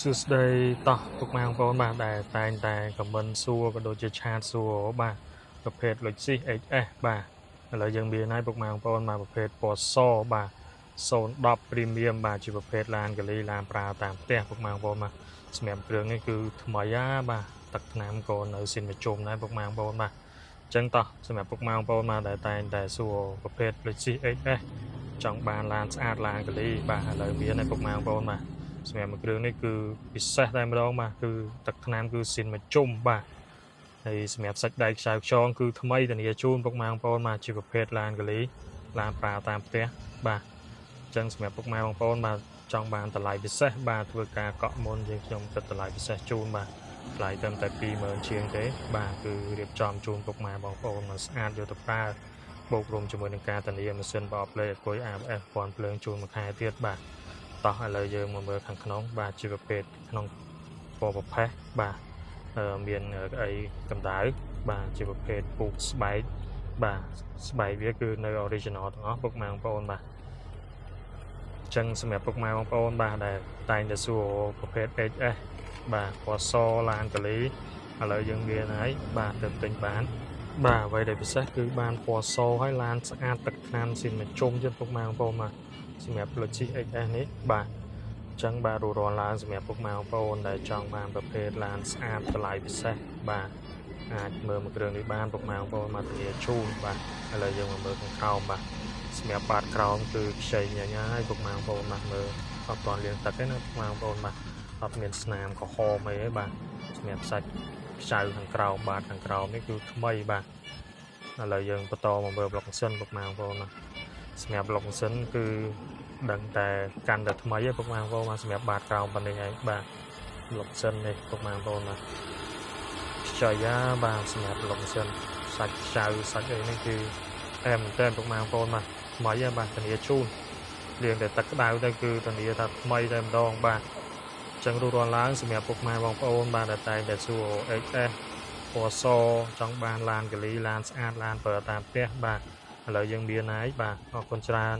សួស្តីតោះពុកម៉ែបងប្អូនបាទដែលតែងតែខមមិនសួរក៏ដូចជាឆាតសួរបាទប្រភេទ Lexus XS បាទឥឡូវយើងមានហើយពុកម៉ែបងប្អូនមកប្រភេទពណ៌សបាទ010 Premium បាទជាប្រភេទឡានកលីឡានប្រើតាមផ្ទះពុកម៉ែបងប្អូនបាទសម្រាប់គ្រឿងនេះគឺថ្មីបាទទឹកថ្នាំក៏នៅស៊ីនមជុំដែរពុកម៉ែបងប្អូនបាទអញ្ចឹងតោះសម្រាប់ពុកម៉ែបងប្អូនមកដែលតែងតែសួរប្រភេទ Lexus XS ចង់បានឡានស្អាតឡានកលីបាទឥឡូវមានហើយពុកម៉ែបងប្អូនបាទសម្រាប់មួយគ្រឿងនេះគឺពិសេសតែម្ដងបាទគឺទឹកថ្នាំគឺស៊ីនមកជុំបាទហើយសម្រាប់សាច់ដៃខ្សែខ្យងគឺថ្មីធានាជូនពុកម៉ែបងប្អូនមកជាប្រភេទឡានកលីឡានប្រើតាមផ្ទះបាទអញ្ចឹងសម្រាប់ពុកម៉ែបងប្អូនបាទចង់បានតម្លៃពិសេសបាទធ្វើការកក់មុនយើងខ្ញុំគិតតម្លៃពិសេសជូនបាទថ្លៃត្រឹមតែ20000ជាងទេបាទគឺរៀបចំជូនពុកម៉ែបងប្អូនមកស្អាតយកទៅប្រើបូករួមជាមួយនឹងការធានាម៉ាស៊ីនប្រអប់លេខអគុយ ABS ពាន់ភ្លើងជូនមួយខែទៀតបាទតោះឥឡូវយើងមកមើលខាងក្នុងបាទជាប្រភេទក្នុងពណ៌ប្រផេះបាទមានអីកម្ដៅបាទជាប្រភេទពូកស្បែកបាទស្បែកវាគឺនៅ original ទាំងអស់ពុកម៉ែបងប្អូនបាទអញ្ចឹងសម្រាប់ពុកម៉ែបងប្អូនបាទដែលតែងតែសួរប្រភេទ HS បាទពណ៌សឡានកលីឥឡូវយើងមានហើយបាទទៅទិញបានបាទអ្វីដែលពិសេសគឺបានពណ៌សហើយឡានស្អាតទឹកថ្នាំស៊ីនមកជុំទៀតពុកម៉ែបងប្អូនបាទសម្រាប់ Lexus XS នេះបាទអញ្ចឹងបាទរួចរាល់ឡើងសម្រាប់ពុកម៉ែបងប្អូនដែលចង់បានប្រភេទឡានស្អាតតម្លៃពិសេសបាទអាចមើលមួយគ្រឿងនេះបានពុកម៉ែបងប្អូនមកធានាជូនបាទឥឡូវយើងមកមើលខាងក្រោមបាទសម្រាប់បាតក្រោមគឺខ្ចីញញហើយពុកម៉ែបងប្អូនមកមើលអត់ទាន់លាងទឹកទេណាពុកម៉ែបងប្អូនបាទអត់មានស្នាមក្រហមអីទេបាទសម្រាប់សាច់ខ្ចៅខាងក្រោមបាតខាងក្រោមនេះគឺថ្មីបាទឥឡូវយើងបន្តមកមើលប្លុកសិនពុកម៉ែបងប្អូនណាសម្រាប់ប្លុកសិនគឺដឹងតែកាន់តែថ្មីឯងពុកម៉ែបងប្អូនមកសម្រាប់បាតក្រោមប៉ុណ្្នេះឯងបាទប្លុកសិននេះពុកម៉ែបងប្អូនណាខ្ចីបាទសម្រាប់ប្លុកសិនសាច់ខ្ចៅសាច់អីនេះគឺអែមមែនតើពុកម៉ែបងប្អូនបាទថ្មីបាទធានាជូនលាងតែទឹកក្តៅទៅគឺធានាថាថ្មីតែម្ដងបាទចឹងរួចរាល់ឡើងសម្រាប់ពុកម៉ែបងប្អូនបាទដែលតែងតែសួរ XS ពណ៌សចង់បានឡានកលីឡានស្អាតឡានប្រើតាមផ្ទះបាទឥឡូវយើងមានហើយបាទអរគុណច្រើន